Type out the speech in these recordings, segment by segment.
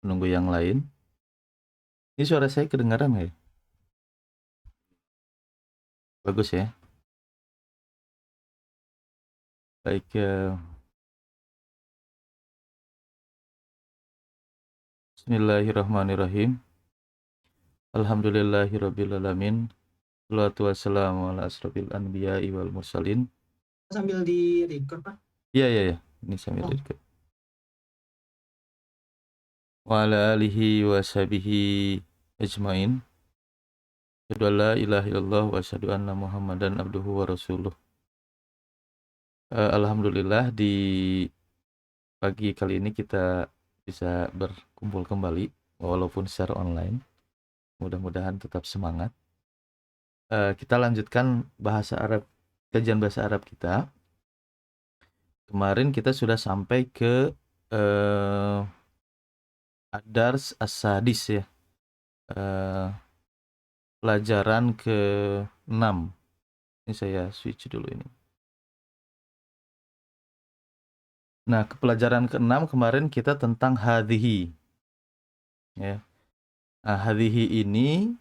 menunggu yang lain. Ini suara saya kedengaran nggak ya? Bagus ya. Baik, Bismillahirrahmanirrahim. Alhamdulillahirrabbilalamin. Salatu wassalamu ala asrofil anbiya'i wal mursalin. Sambil di record, Pak. Iya, iya, iya. Ini sambil record. Wa ala alihi wa sahbihi ajmain. Asyhadu an la ilaha illallah wa asyhadu anna Muhammadan abduhu wa rasuluh. Alhamdulillah di pagi kali ini kita bisa berkumpul kembali walaupun secara online. Mudah-mudahan tetap semangat. Kita lanjutkan bahasa Arab, kajian bahasa Arab kita. Kemarin kita sudah sampai ke Ad-Dars As-Sadis ya. Pelajaran ke-6. Ini saya switch dulu ini. Nah, ke pelajaran ke-6 kemarin kita tentang hadhihi. Ya. Nah, hadhihi ini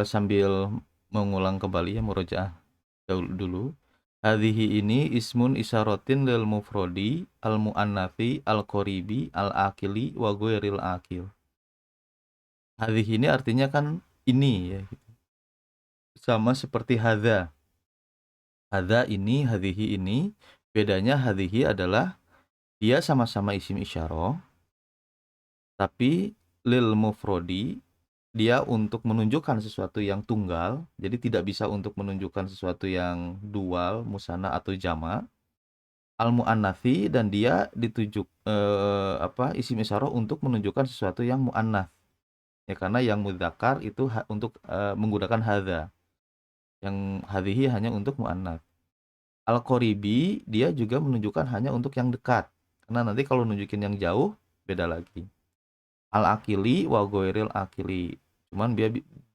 sambil mengulang kembali ya, murojaah dulu. Hadhihi ini ismun isyaratin lil mufrodi al muannatsi al qoribi al akili wa ghairil akil. Hadhihi ini artinya kan ini ya. Sama seperti hadza. Hadza ini, hadhihi ini, bedanya hadhihi adalah dia sama-sama isim isyarah, tapi lil mufrodi dia untuk menunjukkan sesuatu yang tunggal, jadi tidak bisa untuk menunjukkan sesuatu yang dual, musanna atau jama. Al muannatsi, dan dia ditujuk isim isyarah untuk menunjukkan sesuatu yang muannats. Ya, karena yang mudzakkar itu untuk menggunakan hadza. Yang hadhihi hanya untuk muannats. Al qoribi dia juga menunjukkan hanya untuk yang dekat. Karena nanti kalau nunjukin yang jauh beda lagi. Al akili wa ghairil akili. Cuman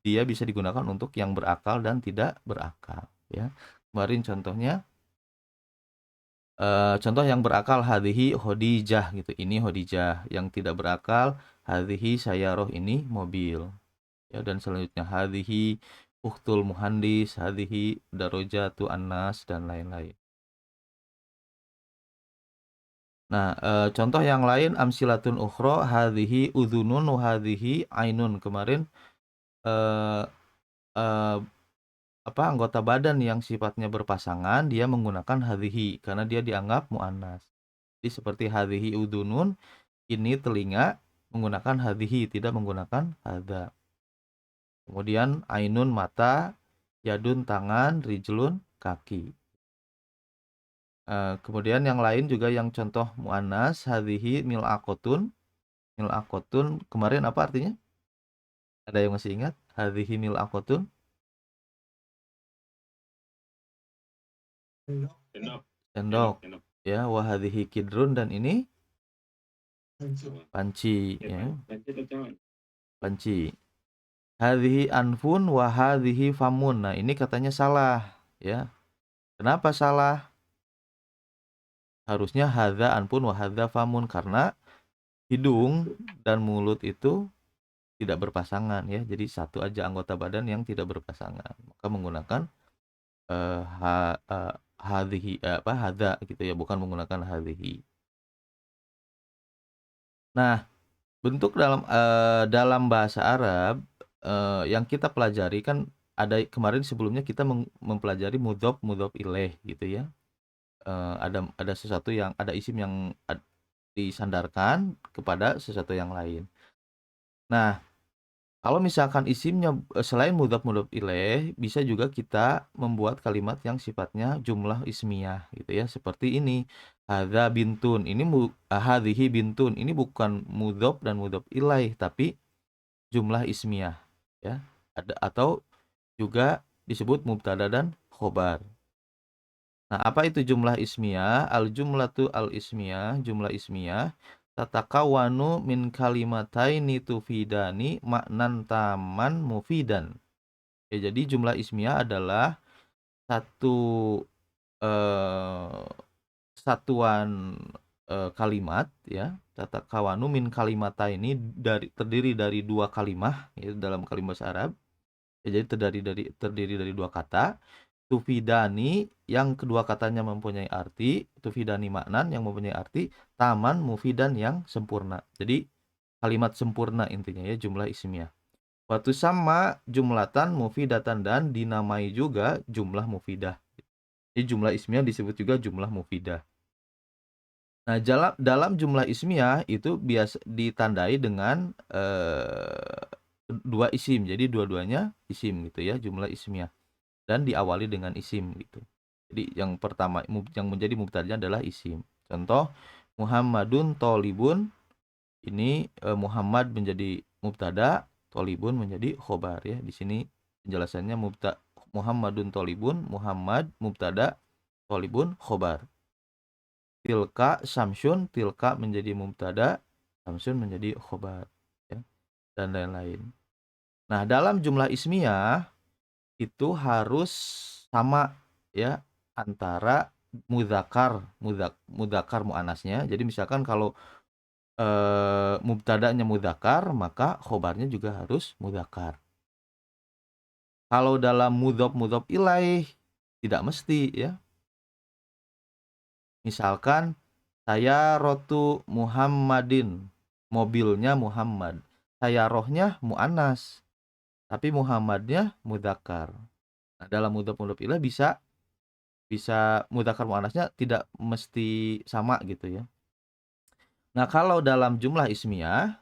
dia bisa digunakan untuk yang berakal dan tidak berakal ya. Kemarin contoh yang berakal hadhihi Khadijah gitu. Ini Khadijah. Yang tidak berakal hadhihi sayyarah, ini mobil. Ya, dan selanjutnya hadhihi ukhtul muhandis, hadhihi darajatu annas, dan lain-lain. Nah, contoh yang lain amsilatun ukhra hadhihi udhunun wa hadhihi ainun. Kemarin eh, eh, anggota badan yang sifatnya berpasangan dia menggunakan hadhihi karena dia dianggap muannas. Jadi seperti hadhihi udhunun, ini telinga, menggunakan hadhihi, tidak menggunakan hadza. Kemudian ainun mata, yadun tangan, rijlun kaki. Kemudian yang lain juga yang contoh muannas hadhihi mil'aqotun. Mil'aqotun kemarin apa artinya? Ada yang masih ingat? Hadhihi mil'aqotun. Sendok. Ya, wa hadhihi kidrun, dan ini panci ya. Panci. Hadhihi anfun wa hadhihi famun. Nah, ini katanya salah ya. Kenapa salah? Harusnya hadza anfun wa hadza famun, karena hidung dan mulut itu tidak berpasangan ya. Jadi satu aja anggota badan yang tidak berpasangan. Maka menggunakan hadhihi hadza gitu ya, bukan menggunakan hadhihi. Nah, bentuk dalam bahasa Arab yang kita pelajari kan ada kemarin sebelumnya kita mempelajari mudhof ilaih gitu ya. Ada sesuatu yang ada isim yang disandarkan kepada sesuatu yang lain. Nah, kalau misalkan isimnya selain mudhof ilaih, bisa juga kita membuat kalimat yang sifatnya jumlah ismiyah gitu ya. Seperti ini, hadza bintun. Ini hadhihi bintun. Ini bukan mudhof dan mudhof ilaih, tapi jumlah ismiyah ya. Atau juga disebut mubtada dan khobar. Nah, apa itu jumlah ismiyah? Al jumlatu al ismiyah, jumlah ismiyah tatakawanu min kalimataini tufidani maknan taman mufidan. Ya, jadi jumlah ismiyah adalah satu satuan kalimat ya, tatakawanu min kalimata ini terdiri dari dua kalimah ya, dalam kalimat bahasa Arab. Ya, jadi terdiri dari dua kata. Tufidani yang kedua katanya mempunyai arti, tufidani maknan yang mempunyai arti, taman mufidan yang sempurna. Jadi kalimat sempurna intinya ya, jumlah ismiyah. Waktu sama jumlatan mufidatan dan dinamai juga jumlah mufidah. Jadi jumlah ismiyah disebut juga jumlah mufidah. Nah, dalam jumlah ismiyah itu biasa ditandai dengan dua isim. Jadi dua-duanya isim gitu ya, jumlah ismiyah. Dan diawali dengan isim gitu. Jadi yang pertama yang menjadi mubtada'nya adalah isim. Contoh Muhammadun tolibun, ini Muhammad menjadi mubtada, tolibun menjadi khobar ya. Di sini penjelasannya Muhammadun tolibun, Muhammad mubtada, tolibun khobar. Tilka samsun, tilka menjadi mubtada, samsun menjadi khobar ya, dan lain-lain. Nah, dalam jumlah ismiyah itu harus sama ya antara mudzakkar muannasnya. Jadi misalkan kalau mubtada'nya mudzakkar, maka khobarnya juga harus mudzakkar. Kalau dalam mudhof ilaih tidak mesti ya. Misalkan saya rotu Muhammadin, mobilnya Muhammad. Saya rohnya muannas, tapi Muhammadnya mudzakkar. Nah, dalam mudhof ilaih bisa mudzakkar muannasnya tidak mesti sama gitu ya. Nah, kalau dalam jumlah ismiyah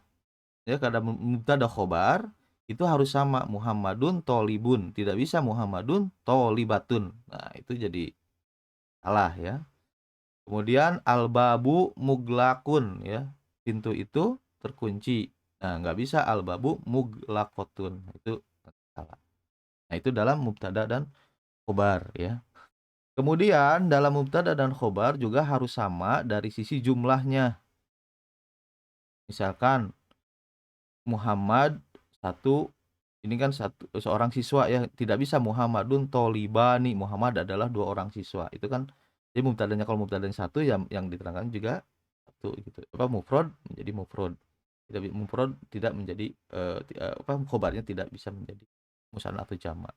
ya, kada mubtada khobar itu harus sama, Muhammadun tolibun, tidak bisa Muhammadun tolibatun. Nah, itu jadi salah ya. Kemudian albabu muglakun ya, pintu itu terkunci. Nah, nggak bisa albabu muglakotun, itu salah. Nah, itu dalam mubtada dan khobar ya. Kemudian dalam mubtada dan khobar juga harus sama dari sisi jumlahnya. Misalkan Muhammad satu, ini kan seorang siswa ya, tidak bisa Muhammadun tolibani, Muhammad adalah dua orang siswa. Itu kan jadi mubtadanya, kalau mubtadanya satu yang diterangkan juga satu gitu. Mufrad menjadi mufrad. Mufrad tidak menjadi khobarnya tidak bisa menjadi musanna atau jamak.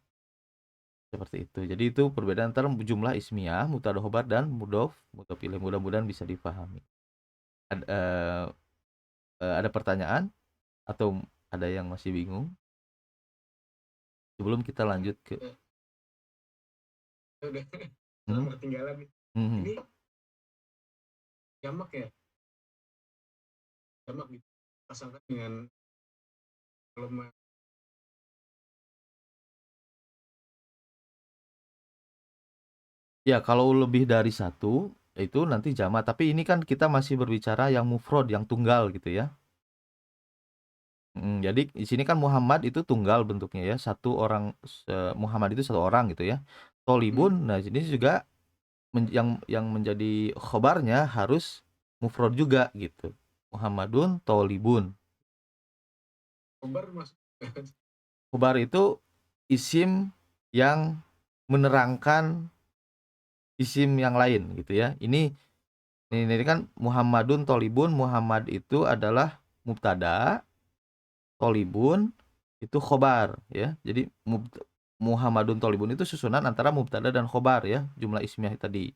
Seperti itu. Jadi itu perbedaan antara jumlah ismiyah, mubtada khobar dan mudhof ilaih. Mudah-mudahan bisa dipahami. Ada pertanyaan atau ada yang masih bingung? Sebelum kita lanjut ke Udah Hmm. ketinggalan nih. Hmm. Ini jamak ya? Jamak dipasangkan dengan kalau Ya, kalau lebih dari satu itu nanti jamak, tapi ini kan kita masih berbicara yang mufrad, yang tunggal gitu ya. Jadi di sini kan Muhammad itu tunggal bentuknya ya, satu orang, Muhammad itu satu orang gitu ya. Tolibun, nah ini juga yang menjadi khobarnya harus mufrad juga gitu. Muhammadun tolibun. khobar masuk. Khobar itu isim yang menerangkan isim yang lain gitu ya. Ini kan Muhammadun tolibun, Muhammad itu adalah mubtada, tolibun itu khobar ya. Jadi Muhammadun tolibun itu susunan antara mubtada dan khobar ya, jumlah ismiyah tadi.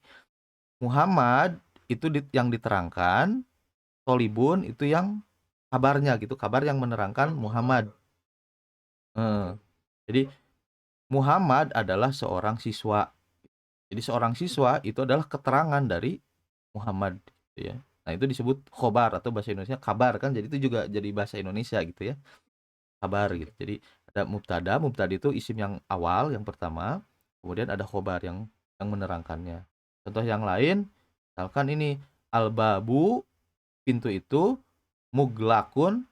Muhammad itu yang diterangkan, tolibun itu yang kabarnya gitu, kabar yang menerangkan Muhammad. Jadi Muhammad adalah seorang siswa. Jadi seorang siswa itu adalah keterangan dari Muhammad gitu ya. Nah, itu disebut khobar atau bahasa Indonesia kabar kan, jadi itu juga jadi bahasa Indonesia gitu ya. Kabar gitu. Jadi ada mubtada itu isim yang awal yang pertama, kemudian ada khobar yang menerangkannya. Contoh yang lain, misalkan ini albabu, pintu itu, muglakun,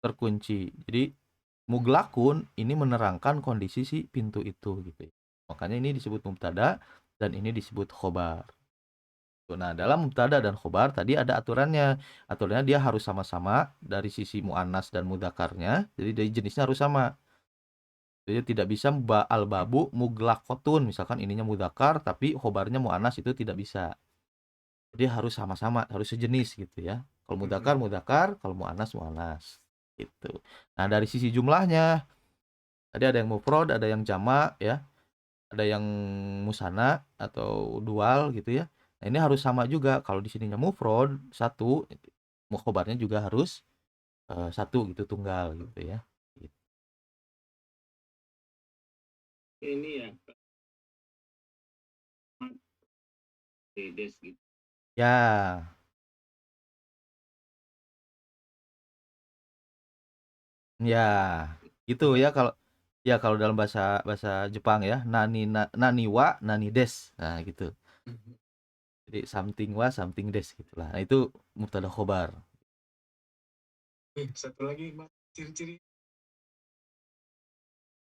terkunci. Jadi muglakun ini menerangkan kondisi si pintu itu gitu ya. Makanya ini disebut mubtada dan ini disebut khobar. Nah, dalam mubtada dan khobar tadi ada aturannya. Aturannya dia harus sama-sama dari sisi muannas dan mudzakarnya. Jadi dari jenisnya harus sama. Jadi tidak bisa al-babu muglaqotun, misalkan ininya mudzakar tapi khobarnya muannas, itu tidak bisa. Jadi harus sama-sama, harus sejenis gitu ya. Kalau mudzakkar mudzakkar, kalau muannas muannas, gitu. Nah, dari sisi jumlahnya, tadi ada yang mufrad, ada yang jamak ya, ada yang musanna atau dual gitu ya. Nah, ini harus sama juga. Kalau di sininya mufrad satu, khobarnya juga harus satu gitu, tunggal gitu ya. Gitu. Ini ya Dedes gitu. Ya, ya, gitu ya kalau dalam bahasa bahasa Jepang ya, nani wa nani des. Nah, gitu. Jadi something wa something des gitulah. Nah, itu mubtada khobar. Satu lagi Mas, ciri-ciri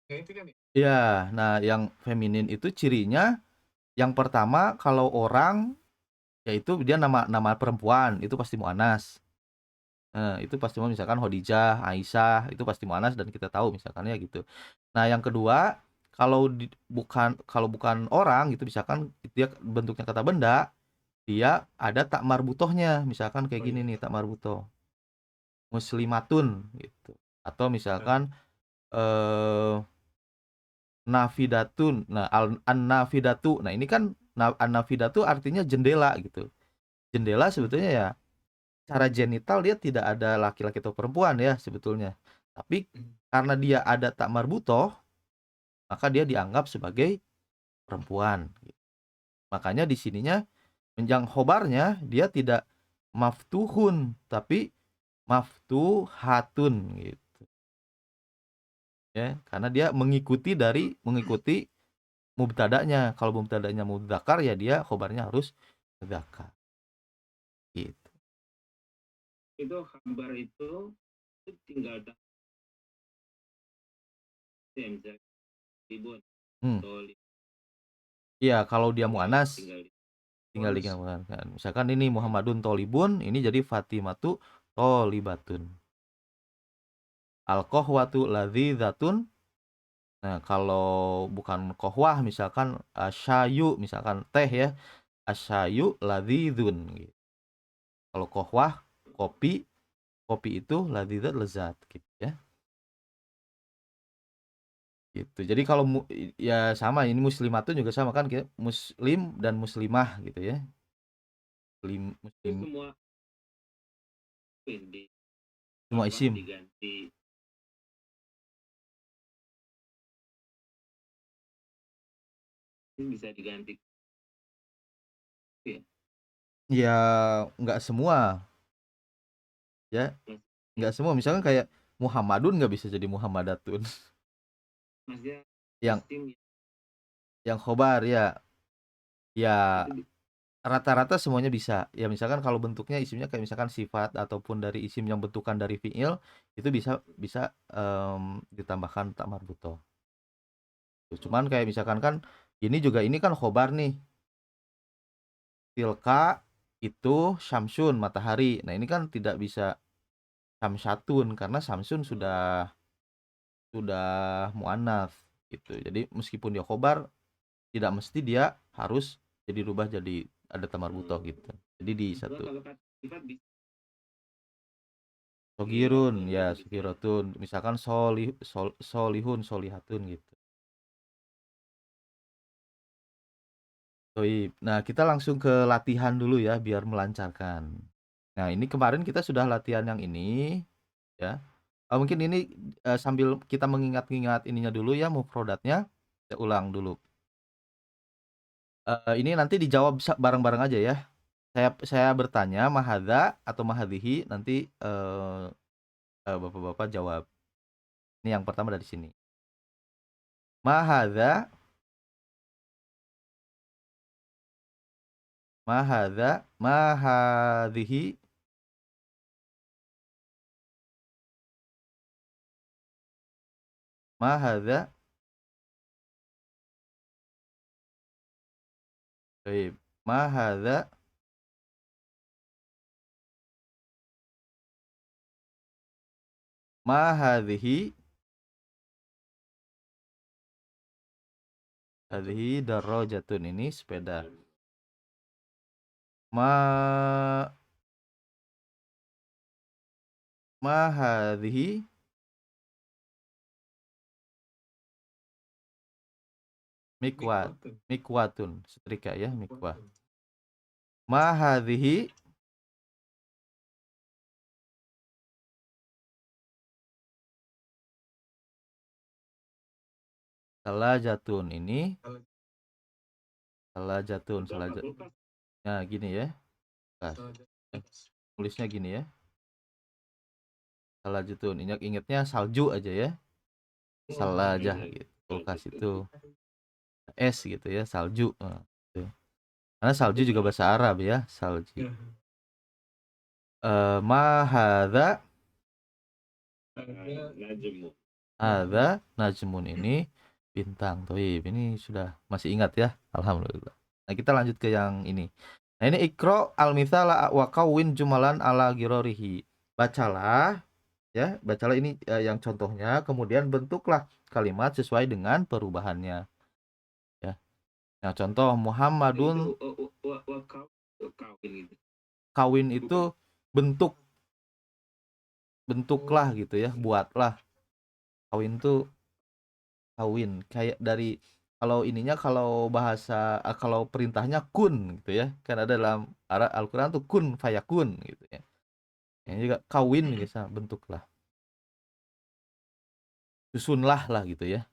ya itu kan ya. Iya, nah yang feminin itu cirinya yang pertama kalau orang yaitu dia nama nama perempuan itu pasti muannas. Itu pasti mau misalkan Khadijah, Aisyah itu pasti muannas dan kita tahu misalkan ya gitu. Nah, yang kedua kalau bukan orang gitu misalkan dia bentuknya kata benda, dia ada tak marbutohnya misalkan kayak Oh gini iya. nih tak marbutoh. Muslimatun gitu. Atau misalkan eh nafidatun. Nah, an-nafidatu. Nah, ini kan an-nafidatu artinya jendela gitu. Jendela sebetulnya ya secara genital dia tidak ada laki-laki atau perempuan ya sebetulnya. Tapi karena dia ada tak marbutoh, maka dia dianggap sebagai perempuan. Makanya di sininya menjang khobarnya dia tidak maftuhun tapi maftuhatun gitu. Ya, karena dia mengikuti mubtada'nya. Kalau mubtada'nya mudzakkar ya dia khobarnya harus mudzakkar. Gitu. Itu kabar itu tinggal misalnya ribut Hmm. atau Iya, kalau dia muannas tinggal Bonus. digabungkan. Misalkan ini Muhammadun Tolibun, ini jadi Fatimatu Tolibatun. Al-Qahwatu Ladzizatun. Nah, kalau bukan kohwah misalkan asyayu misalkan teh ya, asyayu ladzizun gitu. Kalau kohwah kopi, kopi itu ladzizat lezat gitu ya. Gitu. Jadi kalau ya sama ini muslimatun juga sama kan kayak muslim dan muslimah gitu ya. itu Muslim semua di semua apa isim. diganti ini bisa diganti ya Ya nggak semua ya, maksudnya nggak semua. Misalkan kayak Muhammadun nggak bisa jadi Muhammadatun. maksudnya Yang isim yang khobar ya, ya itu rata-rata semuanya bisa. Ya misalkan kalau bentuknya isimnya kayak misalkan sifat ataupun dari isim yang bentukan dari fiil itu bisa bisa ditambahkan tak marbutoh. Cuman kayak misalkan kan ini kan khobar nih. Tilka itu Syamsun matahari. Nah, ini kan tidak bisa Syamsatun karena Syamsun sudah muannats gitu. Jadi meskipun dia khobar tidak mesti dia harus jadi rubah jadi ada tamar butoh gitu. Jadi di cuma satu kalau kata sifat bisa sogirun girotun ya gitu bisa sugirotun misalkan solihun solihatun gitu. Soib. Nah, kita langsung ke latihan dulu ya biar melancarkan. Nah, ini kemarin kita sudah latihan yang ini ya. Mungkin ini sambil kita mengingat-ingat ininya dulu ya mufrodatnya. Saya ulang dulu. Ini nanti dijawab bareng-bareng aja ya. Saya bertanya mahadza atau mahadhihi nanti bapak-bapak jawab. Ini yang pertama dari sini. Mahadza, mahadza, mahadhihi, mahadza. Baik. Mahadza, mahadhihi, hadhihi darajatun ini sepeda. Ma ma hadhihi mikwat. Mikwatun. Mikwatun, setrika ya, mikwah. Mikwatun. Ma hadhihi salajatun. Ini salajatun, Itu apa salajat. kulkas? Nah, gini ya. Kas. Salajat. Tulisnya gini ya. Salajatun. Ingatnya salju aja ya. Salajah gitu. Kulkas itu es gitu ya, salju. Nah, gitu. Karena salju juga bahasa Arab ya, salji. Ma hadza Najmu. hadza najmun, ini bintang. Toib, ini sudah masih ingat ya. Alhamdulillah. Nah, kita lanjut ke yang ini. Nah, ini ikro al-mithala wa kawin jumalan ala girorihi. Bacalah ya, bacalah ini yang contohnya, kemudian bentuklah kalimat sesuai dengan perubahannya. Ya. Nah, contoh Muhammadun. Itu kawin gitu. Kawin itu bentuk, bentuklah gitu ya, buatlah. Kawin tuh kawin kayak dari, kalau ininya, kalau bahasa kalau perintahnya kun gitu ya, kan ada dalam Al-Quran tuh kun fayakun gitu ya. Yang juga kawin gitu, bentuklah, susunlah lah gitu ya,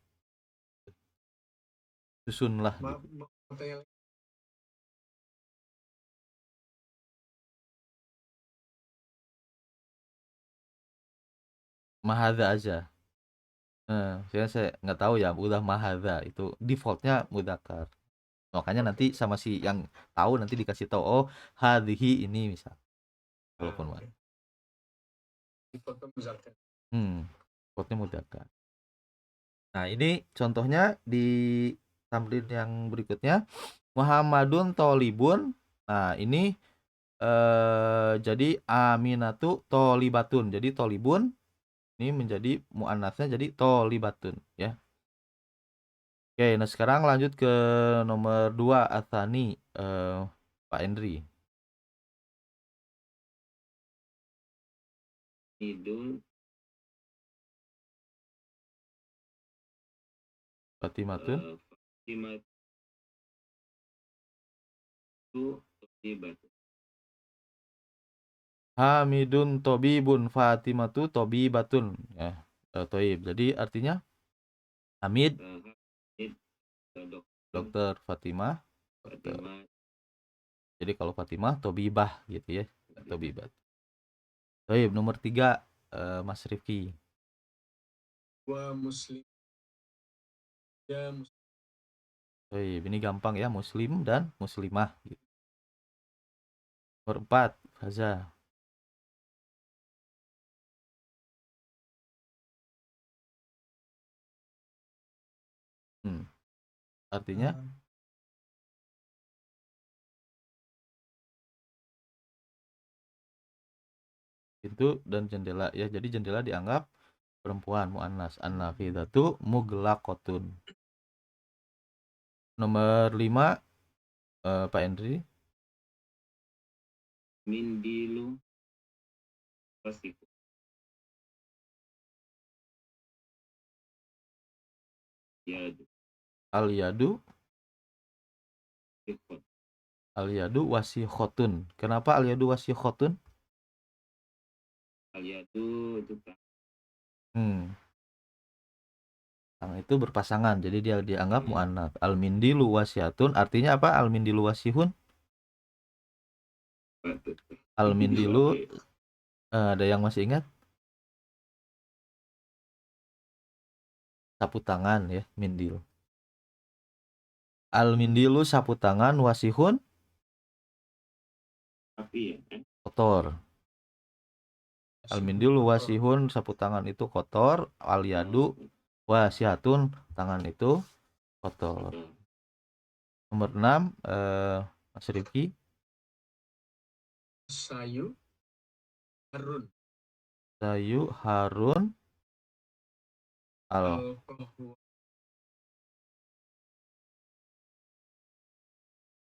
susunlah gitu. Mahadza aja. Saya nggak tahu ya, udah mahadza itu defaultnya mudzakkar. Makanya nanti sama si yang tahu nanti dikasih tahu, oh hadhihi ini misal, walaupun mana. Defaultnya mudzakkar. Nah, ini contohnya di tamrin yang berikutnya. Muhammadun tolibun. Nah, ini jadi Aminatu tolibatun. Jadi tolibun ini menjadi muannasnya jadi tolibatun ya. Oke, nah sekarang lanjut ke nomor 2 Atsani, Pak Endri. Idul Fatimatun. Fatimatu Hamidun tobibun Fatimatu tobibatun ya. Toib. Jadi artinya Hamid dokter, Fatimah dokter. Jadi kalau Fatimah tobibah gitu ya, tobibat. Toib. Nomor 3 Mas Rifki. Wa muslim. Ya muslim. Toib. Ini gampang ya, muslim dan muslimah gitu. Nomor 4 Faza. Artinya pintu dan jendela ya. Jadi jendela dianggap perempuan, muannas. An-nafidatu muglaqatun. Nomor 5 Pak Endri. Mindilu Pasiku. Yadu. Al-yadu. Yukot. Al-yadu wasikhotun. Kenapa al-yadu wasikhotun? Al-yadu itu Tangan itu berpasangan, jadi dia dianggap muannats. Al-mindilu wasiatun artinya apa? Al-mindilu wasihun. Al-mindilu ada yang masih ingat? Sapu tangan ya, mindil. Al-mindilu sapu tangan, wasihun api ya. kotor. Al-mindilu wasihun sapu tangan itu kotor, al-yadu wasiatun tangan itu kotor. Nomor 6 Mas Rifki. Sayu Harun. Sayu Harun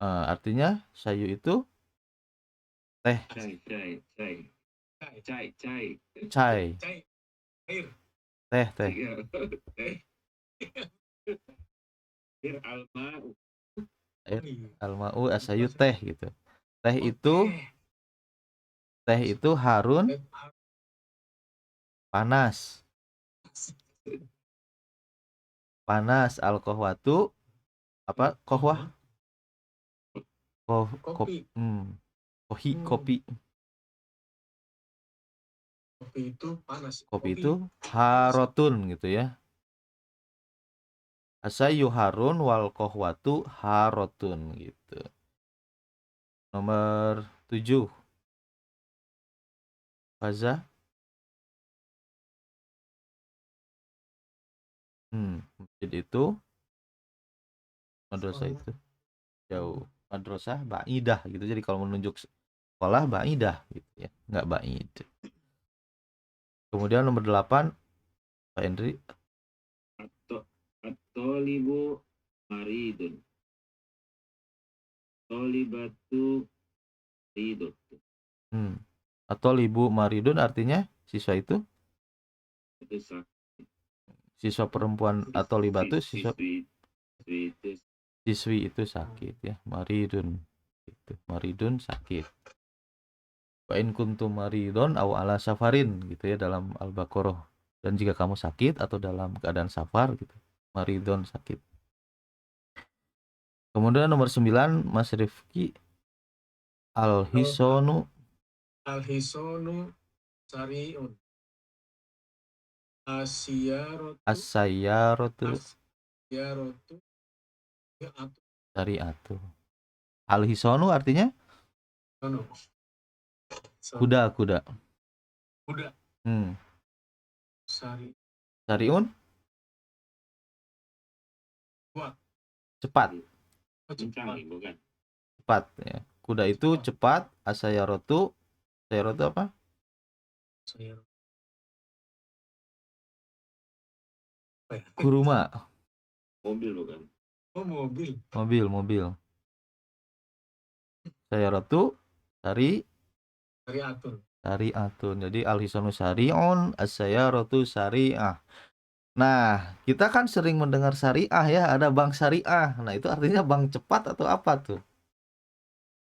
artinya sayu itu Teh, Cai. Cai. Cai. cai, Cai. Air. teh. Iya. Eh. Bir alma. Air, Iya. almau, asayu, teh gitu. Teh Oh, itu, teh itu harun, teh. panas. Panas, al-qahwatu, apa? Qahwah, Kopi. kopi, Hmm. kopi. Kopi itu panas. Kopi itu harotun gitu ya. Asayu harun wal qahwatu harotun gitu. Nomor 7. Faza. Masjid itu madrasah itu jauh. Madrasah ba'idah gitu. Jadi kalau menunjuk sekolah ba'idah gitu ya, nggak ba'id. Kemudian nomor 8, Pak Henry. At-tolibu maridun. Tolibatu ridot. Atau libu maridun artinya siswa itu, Itu sakit. siswa perempuan atau libatu siswa, siswi itu sakit ya, maridun gitu. Maridun sakit. Wa in kuntum maridun aw ala safarin gitu ya dalam Al-Baqarah. Dan jika kamu sakit atau dalam keadaan safar gitu. Maridun sakit. Kemudian nomor 9 Mas Rifki, al-hisonu. Al-hisonu sariun. Asyarotu. As-sayyaratu Asyarotu. Atu. syari'atu. Al-hisonu artinya Sono. kuda. Kuda. Hmm. Sari. Syari'un Kuat. cepat. Oh, cepat. Kencang, bukan? Cepat ya. Kuda itu cepat. As-sayyaratu, sayyaratu apa? Sayar. Apa ya? Kuruma. Mobil, bukan? Oh, mobil. Mobil. Sayyaratu Sariatun. syari'atun. Jadi al-hisanu syari'un, as-sayyaratu syari'ah. Nah, kita kan sering mendengar syariah ya, ada bank syariah. Nah, itu artinya bank cepat atau apa tuh?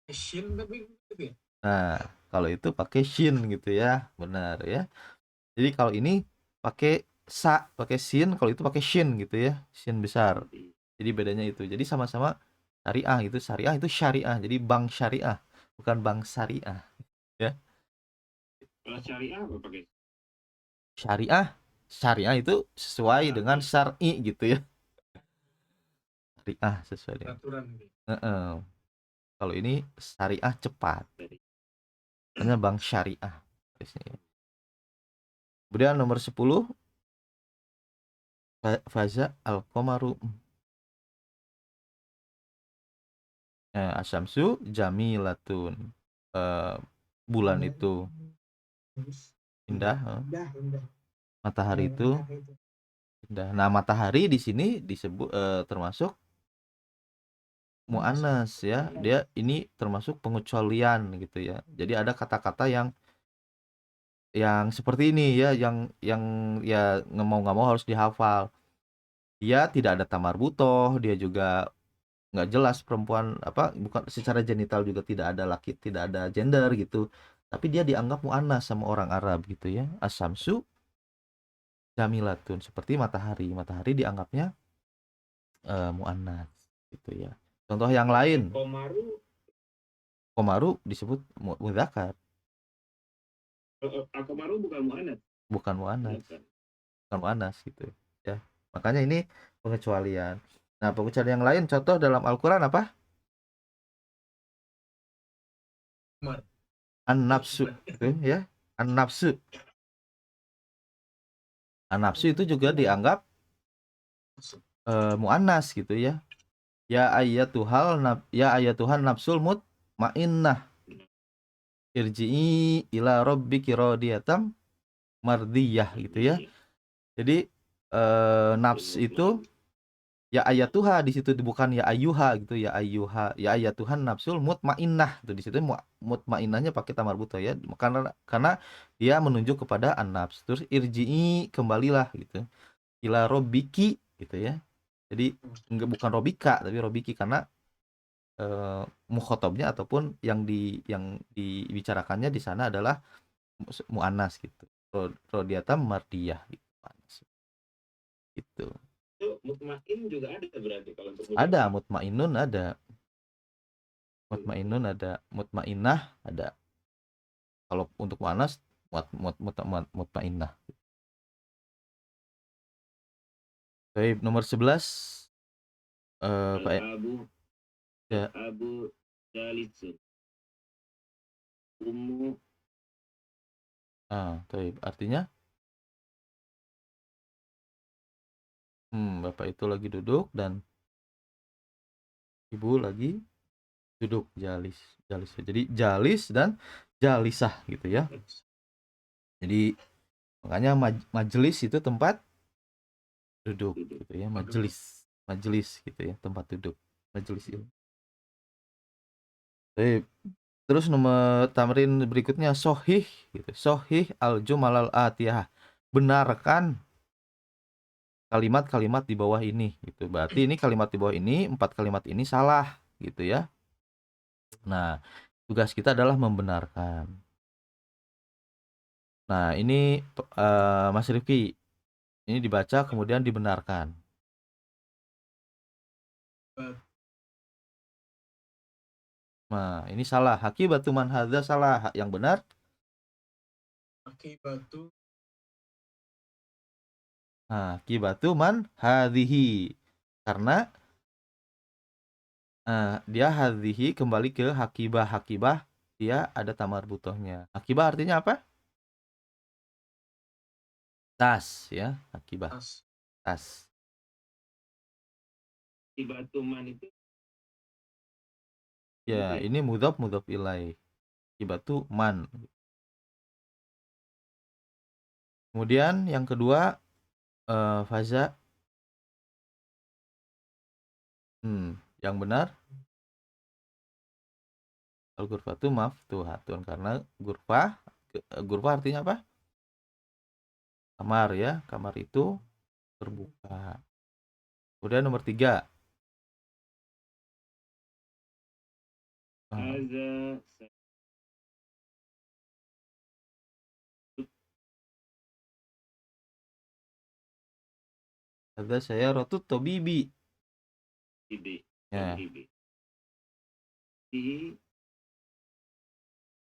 Shin tapi gitu ya. Nah, kalau itu pakai shin gitu ya. Benar ya. Jadi kalau ini pakai pakai sin, kalau itu pakai shin gitu ya. Shin besar. Jadi bedanya itu. Jadi sama-sama syariah itu, syariah itu syariah. Jadi bank syariah, bukan bank syariah ya. Kalau syariah apa pakai? Syariah itu sesuai dengan syar'i gitu ya. Syariah sesuai dengan. Peraturan. Kalau ini syariah cepat. Hanya bank syariah. Kemudian nomor 10 Faza al-qamaru. Asyamsu jamilatun. Bulan itu indah. Matahari itu indah. Nah, matahari di sini disebut termasuk mu'annas ya. Dia ini termasuk pengecualian gitu ya. Jadi ada kata-kata yang seperti ini ya, yang ya nggak mau harus dihafal. Dia tidak ada tamar butoh, dia juga nggak jelas perempuan apa, bukan secara genital juga tidak ada laki, tidak ada gender gitu. Tapi dia dianggap mu'annas sama orang Arab gitu ya. Asyamsu jamilatun, seperti matahari. Matahari dianggapnya mu'annas gitu ya. Contoh yang lain, komaru disebut mudzakkar. Komaru bukan mu'annas. Bukan mu'annas gitu ya. Makanya ini pengecualian. Nah, pengecualian yang lain contoh dalam Al-Qur'an apa? An-nafsu gitu ya. An-nafsu. An-nafsu itu juga dianggap mu'annas gitu ya. Ya ayatuhan nafsul mutmainnah. Irji'i ila rabbiki radiyatan mardiyah gitu ya. Jadi nafs itu Ya ayatuha di situ bukan ya ayyuha gitu, ya ayyuha, ya ayatuhan nafsul mutmainnah tuh di situ mutmainnahnya pakai tamar buta ya, karena dia menunjuk kepada an-nafs. Terus irji'i kembalilah gitu. Ila robbiki gitu ya. Jadi enggak, bukan robika tapi robiki karena mukhotabnya ataupun yang dibicarakannya di sana adalah muannas gitu. Rodiata mardiyah gitu. Gitu. Itu mutmain juga ada berarti kalau untuk Ada mudzakkar. mutmainnun, ada mutmainnun, ada mutmainnah, ada. Kalau untuk muannas mutmainnah. Baik, nomor 11 Pak ya. Ya. Abu jalisun. Ummu Baik. Artinya Bapak itu lagi duduk dan Ibu lagi duduk, jalis. Jadi jalis dan jalisah gitu ya. Jadi makanya majelis itu tempat duduk gitu ya, majelis gitu ya, tempat duduk, majelis ilmu. Baik. Terus nomor tamrin berikutnya sohih gitu. Sohih al-jumal al-atiyah. Benarkan kalimat-kalimat di bawah ini gitu. Berarti ini kalimat di bawah ini, 4 kalimat ini salah gitu ya. Nah, tugas kita adalah membenarkan. Nah, ini Mas Rifki, ini dibaca kemudian dibenarkan. Nah, ini salah. Hakibatu man hadza salah. Yang benar Akibatu hakibatu man hadhihi. Karena dia hadhihi kembali ke hakibah. Dia ada tamar butohnya. Hakibah artinya apa? Tas ya, hakibah. Tas. ibatuman itu Ya, ini mudhof ilaih. Hakibatu man. Kemudian yang kedua faza. Yang benar al-ghurfatu maftuhatun, karena ghurfah artinya apa? Kamar ya, kamar itu terbuka. Kemudian nomor 3. Ada saya rotut tobibi. Ya.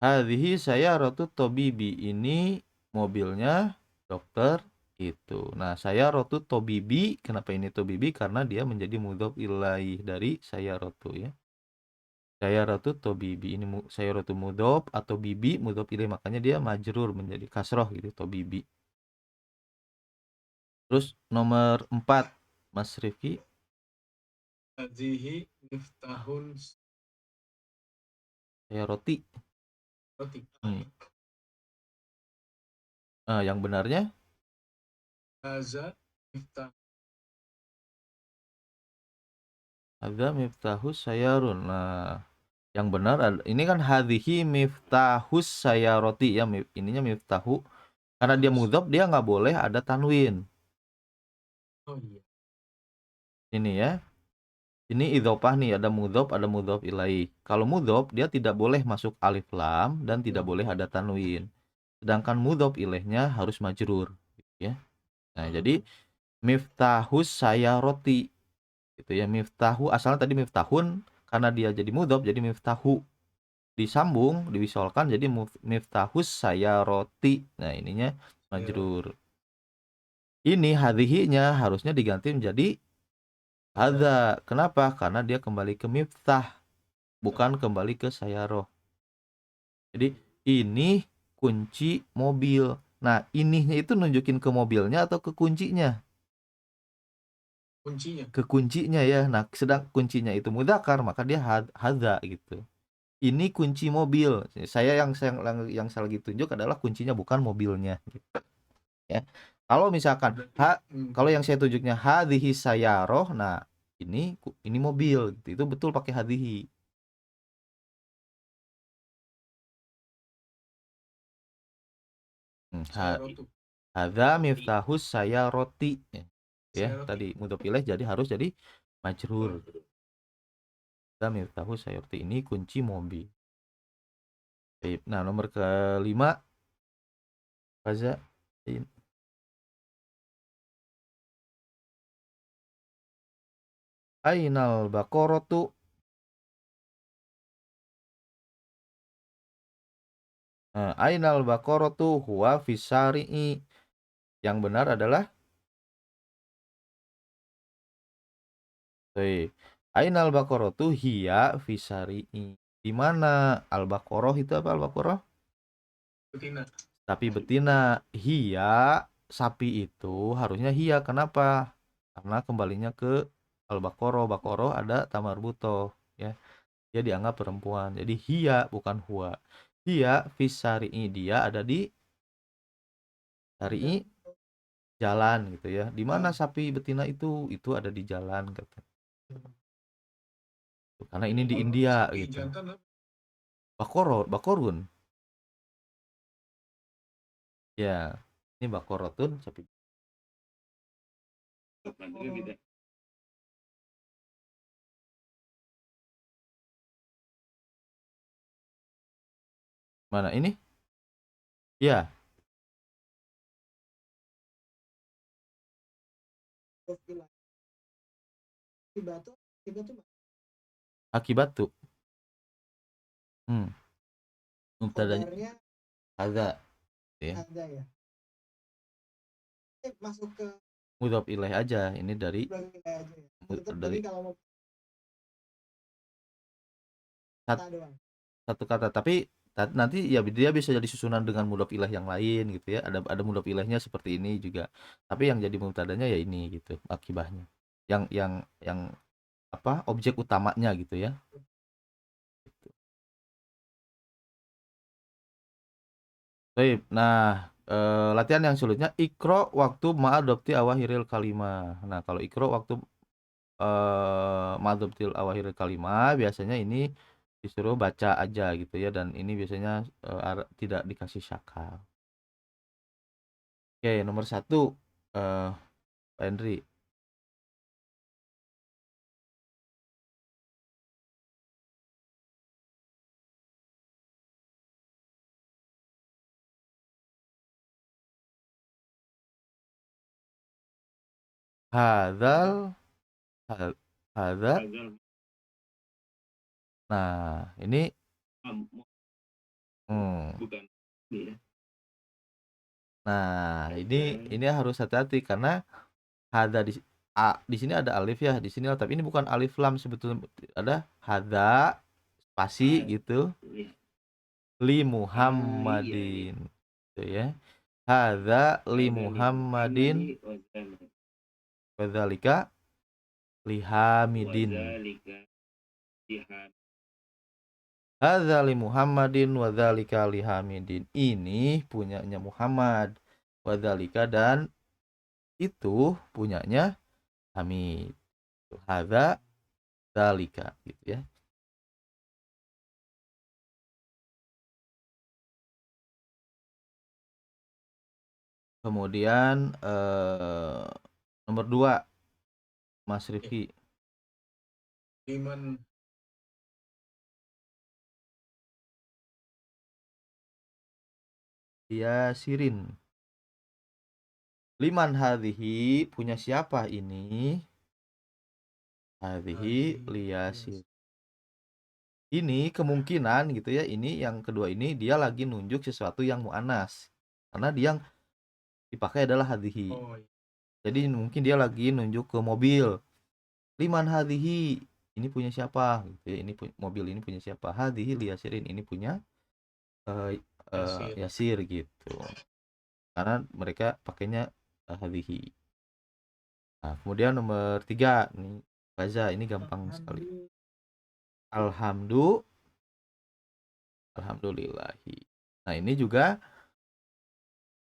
Hadhihi saya rotut tobibi, ini mobilnya dokter itu. Nah, saya rotut tobibi, kenapa ini tobibi? Karena dia menjadi mudhof ilaih dari saya rotu ya. Saya rotut tobibi, ini saya rotu mudhof atau bibi mudhof ilaih, makanya dia majrur menjadi kasroh gitu, tobibi. Terus nomor 4 Mas Rifki. hadhihi miftahun Saya roti. Yang benarnya haza miftah. ada miftahus sayarun. Nah, yang benar ini kan hadhihi miftahus sayaroti ya, ininya miftahu. Karena dia mudhof, dia nggak boleh ada tanwin. Oh iya. Ini ya. Ini idhofah nih, ada mudhof ilaih. Kalau mudhof dia tidak boleh masuk alif lam dan tidak boleh ada tanwin. Sedangkan mudhof ilaihnya harus majrur gitu ya. Nah, jadi miftahus sayaroti gitu ya. Miftahu asalnya tadi miftahun, karena dia jadi mudhof jadi miftahu. Disambung, diwisolkan jadi miftahus sayaroti. Nah, ininya majrur. Ini hadhihi-nya harusnya diganti menjadi hadza. Kenapa? Karena dia kembali ke miftah, bukan kembali ke sayaroh. Jadi ini kunci mobil. Nah, inihnya itu nunjukin ke mobilnya atau ke kuncinya? Ke kuncinya ya. Nah, sedang kuncinya itu mudzakkar, maka dia hadza gitu. Ini kunci mobil. Saya yang saya lagi tunjuk adalah kuncinya, bukan mobilnya gitu. Ya. Kalau misalkan Berarti, kalau yang saya tunjuknya hadhihi sayaroh, nah ini mobil gitu. Itu betul pakai hadhihi. Sayarotu. Hadza miftahus sayaroti. Ya, Sayaroti. tadi mudhof ilaih jadi harus jadi majrur. Majrur. Hadza miftahus sayaroti, ini kunci mobil. Baik. Nah, nomor kelima Faza. Ainal baqaratu. Ainal baqaratu huwa fisari'i. Yang benar adalah Ainal baqaratu hiya fisari'i. Di mana al-baqarah itu apa al-baqarah? Betina. Sapi betina. Hiya sapi itu harusnya hiya. Kenapa? Karena kembalinya ke al-baqarah. Baqarah ada tamarbutoh ya. Dia dianggap perempuan. Jadi hiya bukan huwa. Hiya fisari'i, dia ada di sari'i jalan gitu ya. Di mana sapi betina itu? Itu ada di jalan kata. Karena ini di Kalau India sapi gitu. jantan apa? Bakorun. Ya, ini bakorotun sapi. Manggilnya beda. Mana ini? Ya, akibat tuh. Mubtadanya Kodarnya ada ya. ada ya. Masuk ke Mudhof ilaih aja. Ini dari belakang aja ya. Tetap dari jadi kalau mau sat- kata doang. satu kata, tapi nanti ya dia bisa jadi susunan dengan mudhof ilaih yang lain gitu ya. Ada mudhof ilaihnya seperti ini juga. Tapi yang jadi mubtadanya ya ini gitu, akibahnya. Yang apa? Objek utamanya gitu ya. Baik. Nah, latihan yang sulitnya ikro waktu ma'adopti awahiril kalimah. Nah, kalau ikro waktu ma'adoptil awahiril kalimah biasanya ini disuruh baca aja gitu ya, dan ini biasanya tidak dikasih syakal. Oke, nomor 1 Pak Henry. Hadzal hadza. Azal Nah, ini bukan ini ya. nah, ini harus hati-hati karena hadza di sini ada alif ya, di sini tapi ini bukan alif lam sebetulnya, ada hadza spasi gitu li Muhammadin gitu ya. Hadza li Muhammadin wadzalika li Hamidin. Wazalika lihat Hadza li Muhammadin wadzalika li Hamidin. Ini punyanya Muhammad. Wadzalika, dan itu punyanya Hamid. Hadza dzalika gitu ya. Kemudian nomor 2 Mas Rifki. Liman Yasirin. Liman hadhihi, punya siapa ini? Hadhihi liyasir. Ini kemungkinan gitu ya, ini yang kedua ini dia lagi nunjuk sesuatu yang muannas. Karena dia yang dipakai adalah hadhihi. Oh iya. Jadi mungkin dia lagi nunjuk ke mobil. Liman hadhihi, ini punya siapa? Gitu ya, ini mobil ini punya siapa? Hadhihi liyasirin, ini punya Yasir gitu. Karena mereka pakainya hadhihi. Nah, kemudian nomor 3 nih, Baza, ini gampang sekali. Alhamdulillahi. Nah, ini juga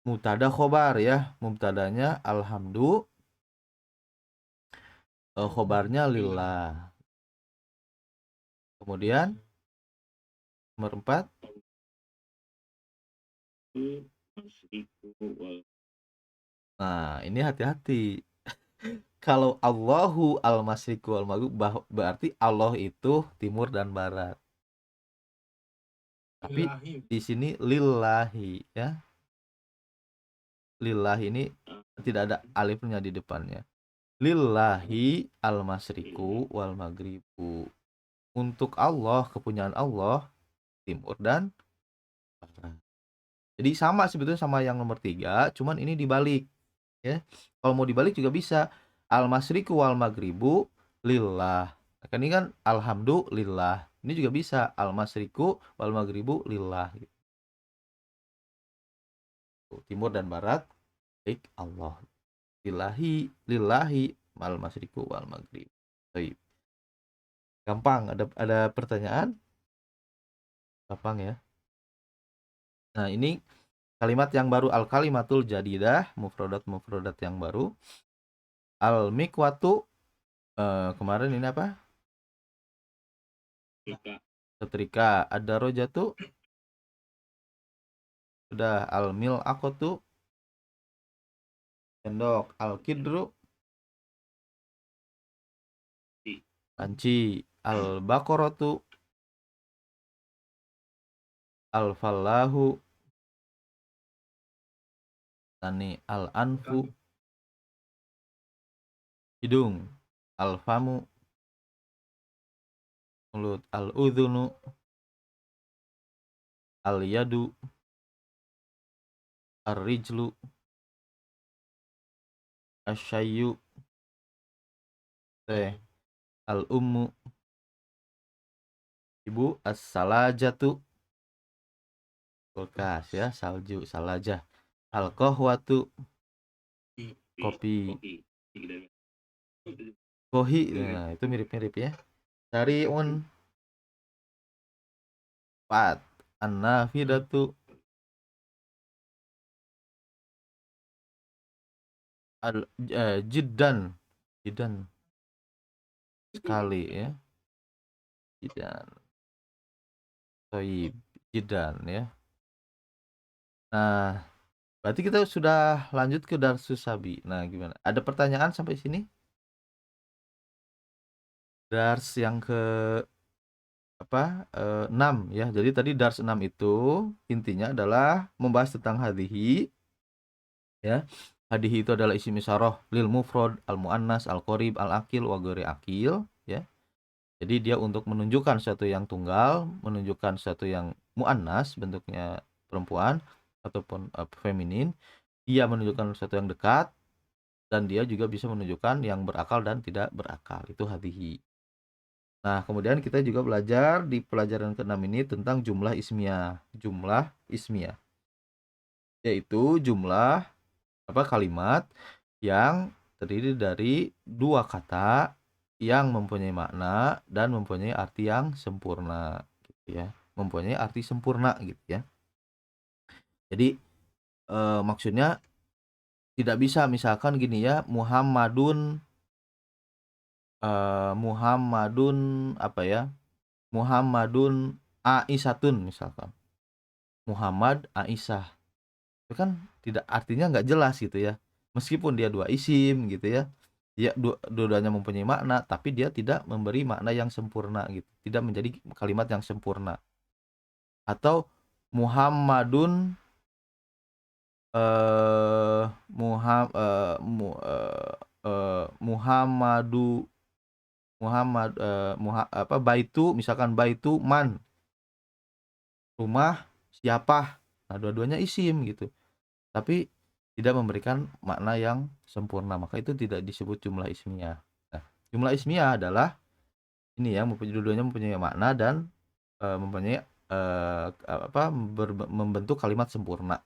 mubtada khobar ya. Mubtadanya alhamdu, khobarnya lillah. Kemudian nomor 4, Masriku wal nah ini hati-hati. Kalau Allahu al-masyriqu wal maghrib berarti Allah itu timur dan barat. Tapi Lillahi. di sini lillahi ya. Lillahi ini tidak ada alifnya di depannya. Lillahi al-masyriqu wal maghribu. Untuk Allah, kepunyaan Allah timur dan barat. Jadi sama sebetulnya sama yang nomor 3, cuman ini dibalik ya. Kalau mau dibalik juga bisa. Al-masyriqu wal maghribu lillah. Kan ini kan alhamdulillah. Ini juga bisa al-masyriqu wal maghribu lillah. Timur dan barat baik Allah. Lillahi al-masyriqu wal maghrib. Baik. Gampang, ada pertanyaan? Gampang ya. Nah, ini kalimat yang baru, al-kalimatul jadidah, mufradat yang baru. Al-mikwatu, kemarin ini apa? Setrika. Setrika. Ad-darajatu, sudah. Al-mil'aqatu, sendok. Al-kidru, panci. Al-baqaratu, al-fallahu, tani. Al-anfu, hidung. Al-famu, mulut. Al-udhunu, al-yadu, ar-rijlu, asyayyu, al-ummu, ibu. As-salajatu, kulkas ya, salju, salajah. Al-qahwatu, kopi. Kohi, nah itu mirip-mirip ya. Cari 4. An-nafidatu, jiddan sekali ya. Jiddan. Toib, jiddan ya. Nah, berarti kita sudah lanjut ke darsus sabi. Nah, gimana? Ada pertanyaan sampai sini? Dars yang ke 6 ya. Jadi tadi dars 6 itu intinya adalah membahas tentang hadhihi ya. Hadhihi itu adalah isim isyarah lil mufrad, al muannas, al qarib, al akil wa ghairi akil ya. Jadi dia untuk menunjukkan sesuatu yang tunggal, menunjukkan sesuatu yang muannas bentuknya perempuan ataupun feminin. Dia menunjukkan sesuatu yang dekat dan dia juga bisa menunjukkan yang berakal dan tidak berakal. Itu hadhihi. Nah, kemudian kita juga belajar di pelajaran ke-6 ini tentang jumlah ismiyah. Jumlah ismiyah, yaitu jumlah kalimat yang terdiri dari 2 kata yang mempunyai makna dan mempunyai arti yang sempurna gitu ya. Mempunyai arti sempurna gitu ya. Jadi maksudnya tidak bisa misalkan gini ya, Muhammadun Muhammadun Aisyatun misalkan. Muhammad Aisyah. Itu kan tidak, artinya nggak jelas gitu ya. Meskipun dia 2 isim gitu ya. Dia dua-duanya mempunyai makna, tapi dia tidak memberi makna yang sempurna gitu. Tidak menjadi kalimat yang sempurna. Atau Muhammadun baitu, misalkan baitu man, rumah siapa. Nah, dua-duanya isim gitu. Tapi tidak memberikan makna yang sempurna, maka itu tidak disebut jumlah ismiyah. Nah, jumlah ismiyah adalah ini ya, dua-duanya mempunyai makna dan mempunyai membentuk kalimat sempurna.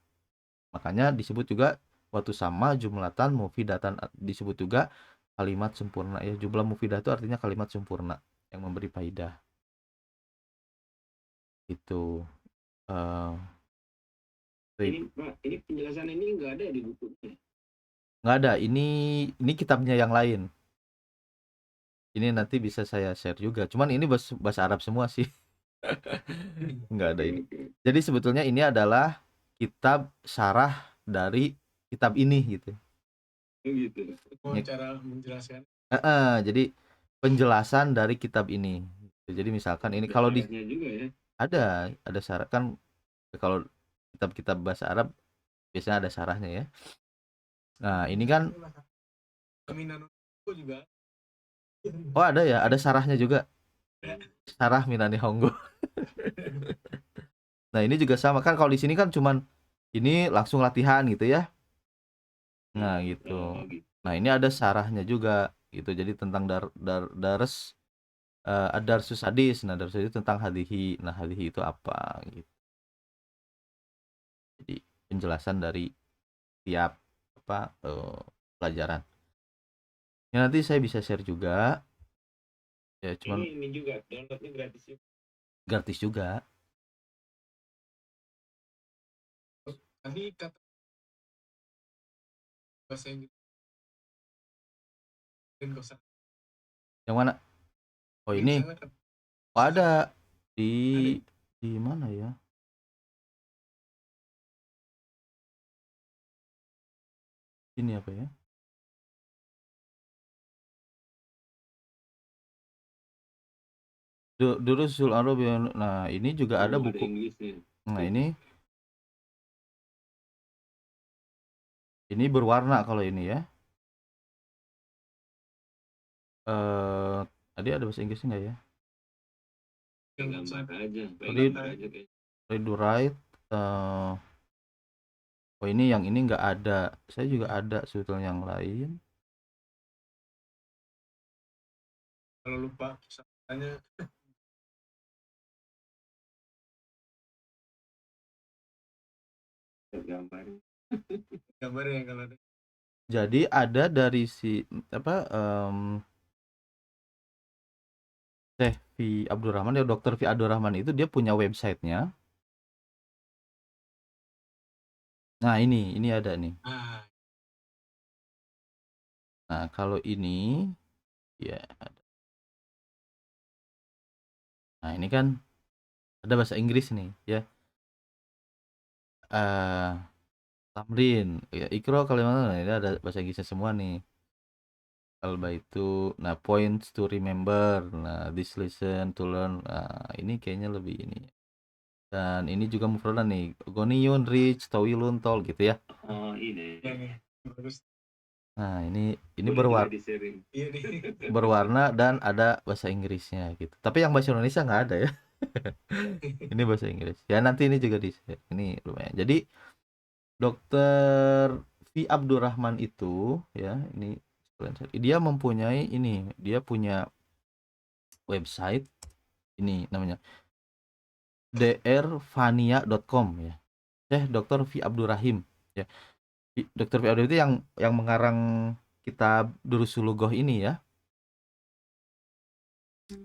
Makanya disebut juga waktu sama jumlatan mufidatan, disebut juga kalimat sempurna ya. Jumlah mufidah itu artinya kalimat sempurna yang memberi faidah. Itu Ini Pak, ini penjelasan ini nggak ada di bukunya. Nggak ada, ini kitabnya yang lain. Ini nanti bisa saya share juga. Cuman ini bahasa Arab semua sih. Nggak ada ini. Oke. Jadi sebetulnya ini adalah kitab syarah dari kitab ini gitu. Gitu. Oh, Ya. cara menjelaskan. Jadi penjelasan dari kitab ini. Jadi misalkan ini Ada kalau di syaratnya juga ya. ada syarah kan, kalau kitab-kitab bahasa Arab biasanya ada syarahnya ya. Nah, ini kan Minano juga. oh ada ya, ada syarahnya juga. Syarah Minani Honggo. Nah, ini juga sama kan, kalau di sini kan cuman ini langsung latihan gitu ya. Nah, gitu. Oh, gitu. Nah, ini ada syarahnya juga gitu. Jadi tentang dares ad-darsus hadis. Nah, darsus itu tentang hadihi. Nah, hadihi itu apa gitu. Jadi penjelasan dari tiap pelajaran. Ya, nanti saya bisa share juga. Ya, cuman Ini juga downloadnya gratis juga. gratis juga. Tadi kata bahasa Inggris dan kosa. Yang mana? Oh, ini. Misalnya kata- Oh, ada di Ada. di mana ya? Ini apa ya? Durusul Arab. Nah, ini juga ada Ada buku. Inggrisnya. Nah, ini berwarna kalau ini ya. Tadi ada bahasa Inggrisnya nggak ya? Gambar aja. Read- Gambar aja kayak. Read to write. Oh, ini yang ini nggak ada. Saya juga ada sebetulnya yang lain. Kalau lupa misalnya Gambar. gambarnya kalau ada. Jadi ada dari si Syekh V Abdurrahman ya, Dokter V Abdurrahman itu dia punya websitenya. Nah, ini ada nih. Ah, Nah, kalau ini ya ada. Nah, ini kan ada bahasa Inggris nih ya. Tamrin ya, Ikro Kalimantan. Nah, ini ada bahasa Inggrisnya semua nih. Alba itu, nah, points to remember, nah, this lesson to learn. Nah, ini kayaknya lebih ini. Dan ini juga mufradan nih, Goniyun, Rich, Tawilun, Tol gitu ya. Oh, ini. yang bagus. Nah, ini Boleh juga di-sharing. Iya nih. berwarna dan ada bahasa Inggrisnya gitu. Tapi yang bahasa Indonesia nggak ada ya. Ini bahasa Inggris. Ya, nanti ini juga ini lumayan. Jadi Dokter V Abdurrahman itu ya, ini dia mempunyai ini, dia punya website ini namanya drvania.com ya. Dr. V Abdurrahim ya. Dr. V Abdurrahim itu yang mengarang kitab Durusulugoh ini ya.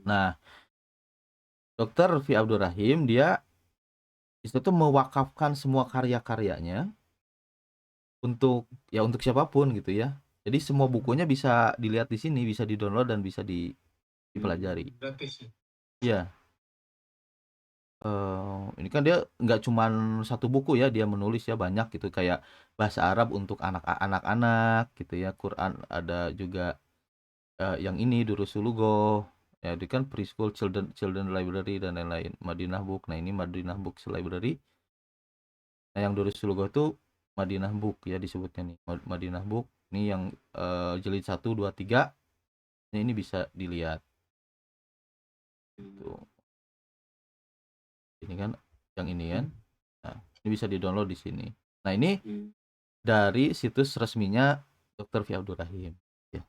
Nah, Dr. V Abdurrahim dia itu tuh mewakafkan semua karya-karyanya untuk siapapun gitu ya. Jadi semua bukunya bisa dilihat di sini, bisa di-download dan bisa dipelajari. Gratis ya. Iya. Ini kan dia nggak cuman satu buku ya, dia menulis ya banyak gitu, kayak bahasa Arab untuk anak-anak gitu ya, Quran ada juga, yang ini Durusulugoh ya, itu kan preschool children library dan lain-lain, Madinah Book. Nah, ini Madinah Books Library. Nah, yang Durusulugoh itu Madinah Book ya disebutnya nih, Madinah Book. Ini yang jilid 1, 2, 3. Nah, ini bisa dilihat tuh. Ini kan yang ini kan. Nah, ini bisa di-download di sini. Nah, ini dari situs resminya Dr. V Abdurrahim ya.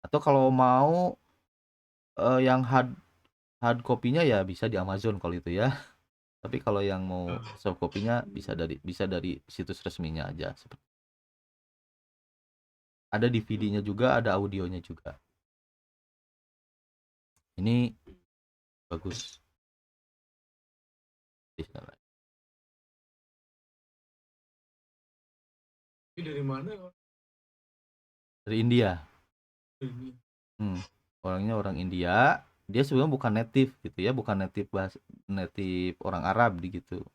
Atau kalau mau yang hard copy-nya ya bisa di Amazon kalau itu ya. Tapi kalau yang mau soft copy-nya bisa dari situs resminya aja. Ada DVD-nya juga, ada audionya juga. Ini bagus. Ini dari mana? Dari India. Ini. Orangnya orang India, dia sebenarnya bukan native gitu ya, bukan native orang Arab gitu.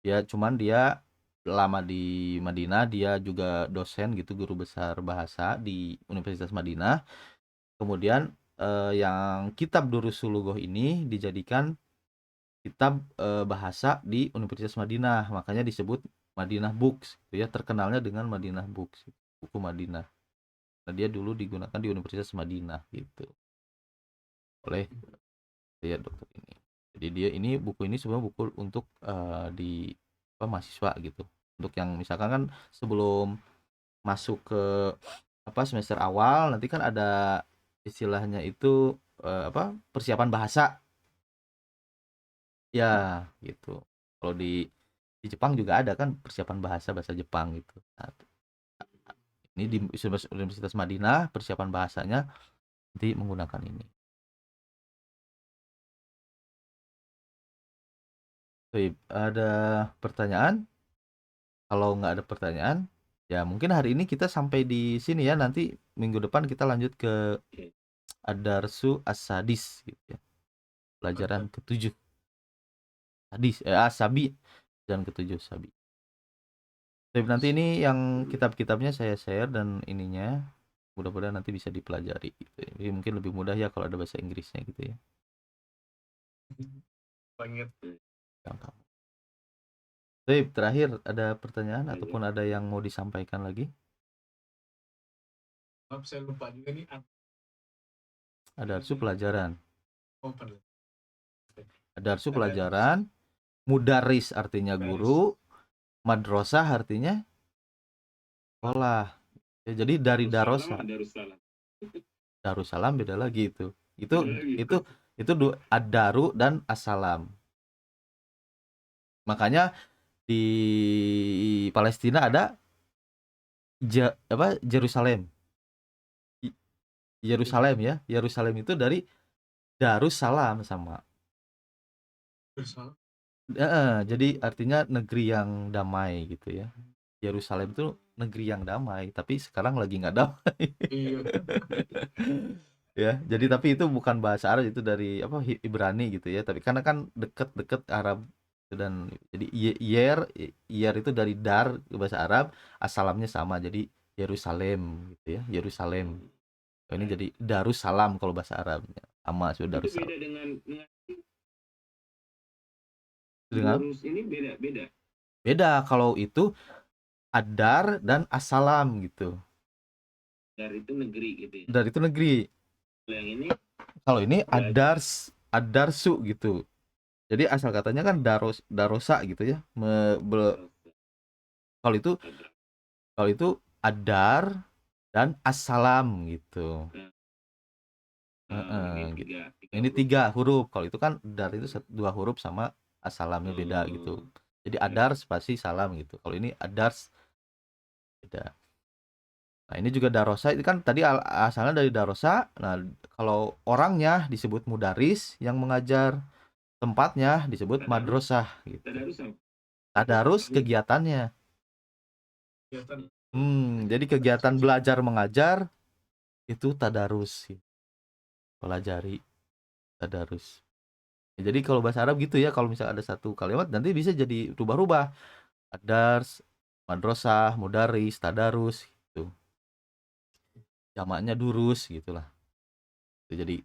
Ya cuman dia lama di Madinah, dia juga dosen gitu, guru besar bahasa di Universitas Madinah. Kemudian yang kitab Durusul Lughoh ini dijadikan kitab bahasa di Universitas Madinah, makanya disebut Madinah Books gitu ya, terkenalnya dengan Madinah Books, buku Madinah. Nah, dia dulu digunakan di Universitas Madinah gitu oleh ya dokter ini. Jadi dia ini buku ini sebenarnya buku untuk di mahasiswa gitu. Untuk yang misalkan kan sebelum masuk ke semester awal nanti kan ada istilahnya itu persiapan bahasa. Ya, gitu. Kalau di Jepang juga ada kan persiapan bahasa Jepang gitu. Nah, ini di Universitas Madinah persiapan bahasanya nanti menggunakan ini. Baik, ada pertanyaan? Kalau nggak ada pertanyaan, ya mungkin hari ini kita sampai di sini ya. Nanti minggu depan kita lanjut ke Ad-Darsu As-Sadis gitu ya. Pelajaran ke-7. Sabi. Pelajaran ke-7 Sabi. Tapi nanti ini yang kitab-kitabnya saya share dan ininya mudah-mudahan nanti bisa dipelajari gitu ya. Jadi mungkin lebih mudah ya kalau ada bahasa Inggrisnya gitu ya. Banget. Gampang. Baik, terakhir ada pertanyaan ataupun ada yang mau disampaikan lagi? Maaf saya lupa juga nih. Ad-Darsu pelajaran. Open. Ad-Darsu pelajaran. Mudaris artinya guru. Madrasah artinya sekolah. Ya, jadi dari Darosa. Darussalam beda lagi itu. Itu Ad-Daru dan As-Salam. Makanya di Palestina ada Yerusalem. Yerusalem ya. Yerusalem itu dari Darussalam sama. Jadi artinya negeri yang damai gitu ya. Yerusalem itu negeri yang damai, tapi sekarang lagi nggak damai. Iya. Ya, jadi tapi itu bukan bahasa Arab, itu dari Ibrani gitu ya. Tapi karena kan deket Arab dan jadi yer itu dari dar bahasa Arab, asalamnya sama jadi Yerusalem gitu ya. Yerusalem. Ini jadi Darussalam kalau bahasa Arabnya. Sama sudah Itu Darussalam. beda dengan Dengan ini beda. beda kalau itu Adar dan Assalam gitu. Dari itu negeri gitu ya. Dari itu negeri. Kalau ini Adarsu gitu. Jadi asal katanya kan darosa gitu ya. Kalau itu Adar dan Assalam gitu. Ini 3 huruf. Kalau itu kan dar itu 2 huruf sama Assalamnya beda gitu. Jadi Adar spasi salam gitu. Kalau ini Adars beda. Nah, ini juga darosa itu kan tadi asalnya dari darosa. Nah, kalau orangnya disebut mudaris, yang mengajar, tempatnya disebut madrasah gitu. Tadarus kegiatannya. Jadi kegiatan belajar mengajar itu tadarus. Pelajari tadarus. Ya, jadi kalau bahasa Arab gitu ya, kalau misalnya ada satu kalimat nanti bisa jadi rubah-rubah. Adars, madrasah, mudaris, tadarus gitu. Jamaknya durus gitulah. Jadi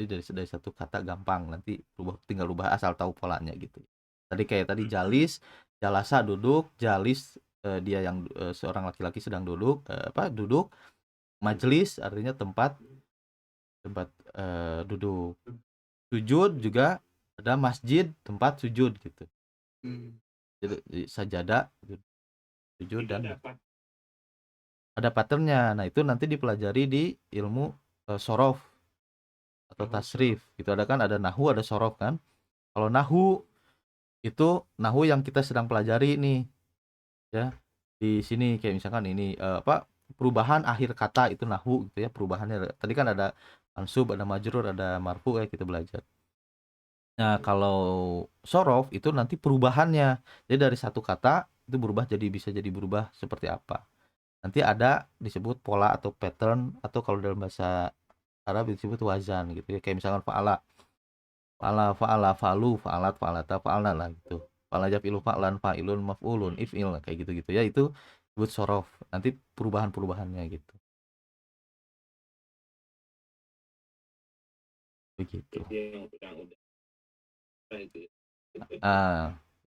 dari satu kata gampang, nanti tinggal rubah asal tahu polanya gitu. Tadi jalis, jalasa duduk, jalis dia yang seorang laki-laki sedang duduk, duduk. Majlis artinya tempat duduk. Sujud juga ada masjid, tempat sujud gitu. Jadi sajadah sujud dan ada patternnya. Nah, itu nanti dipelajari di ilmu sorof atau tasrif gitu. Ada nahu, ada sorof kan. Kalau nahu itu nahu yang kita sedang pelajari nih ya, di sini kayak misalkan ini perubahan akhir kata itu nahu gitu ya. Perubahannya tadi kan ada mansub, ada majrur, ada marfu kita belajar. Nah, kalau sorof itu nanti perubahannya, jadi dari satu kata itu bisa jadi berubah seperti apa. Nanti ada disebut pola atau pattern, atau kalau dalam bahasa Arab disebut wazan gitu ya. Kayak misalkan fa'ala, fa'alu, fa'alat, fa'alata, fa'alna lah gitu. Fa'ala yaf'ilu fa'lan, fa'ilun, maf'ulun, if'il kayak gitu-gitu ya. Itu disebut sorof. Nanti perubahan-perubahannya gitu. Begitu. Itu yang udah itu.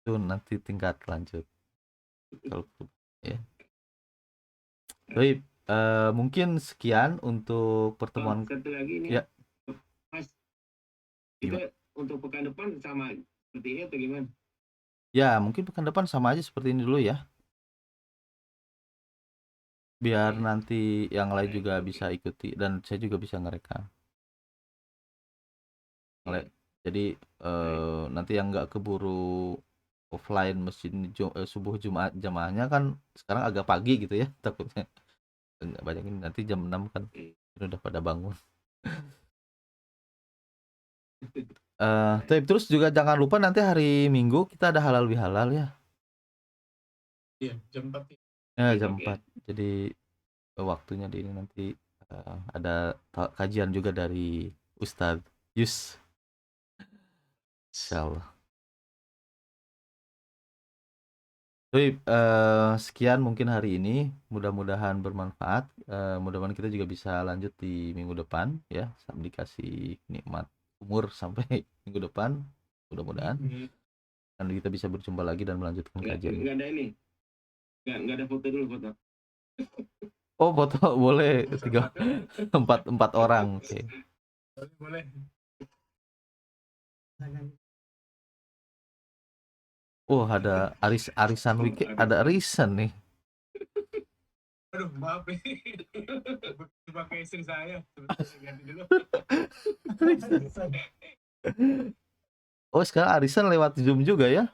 Itu nanti tingkat lanjut. Kalau ya. Baik, mungkin sekian untuk pertemuan. Satu lagi nih. Ya. Mas, kita untuk pekan depan sama seperti ini atau gimana? Ya, mungkin pekan depan sama aja seperti ini dulu ya. Biar nanti yang lain juga bisa ikuti dan saya juga bisa ngerekam. Jadi nanti yang nggak keburu offline mesin subuh Jumat jamaahnya kan sekarang agak pagi gitu ya, takutnya nggak banyak ini, nanti jam 6 kan udah pada bangun. Terus juga jangan lupa nanti hari Minggu kita ada halal bihalal ya. Iya, jam 4. Ya, jam 4. Jadi waktunya di ini nanti ada kajian juga dari Ustadz Yus. Insyaallah. Baik, sekian mungkin hari ini, mudah-mudahan bermanfaat. Mudah-mudahan kita juga bisa lanjut di minggu depan ya, dikasih nikmat umur sampai minggu depan, mudah-mudahan. Dan kita bisa berjumpa lagi dan melanjutkan kajian. Nggak ada ini, nggak ada foto dulu, foto. Oh, foto boleh, 4 orang. Oke. Boleh. Oh, ada arisan weekend, ada arisan nih. Aduh, maaf nih. Pakai istri saya. Ganti dulu. Oh, sekarang arisan lewat Zoom juga ya?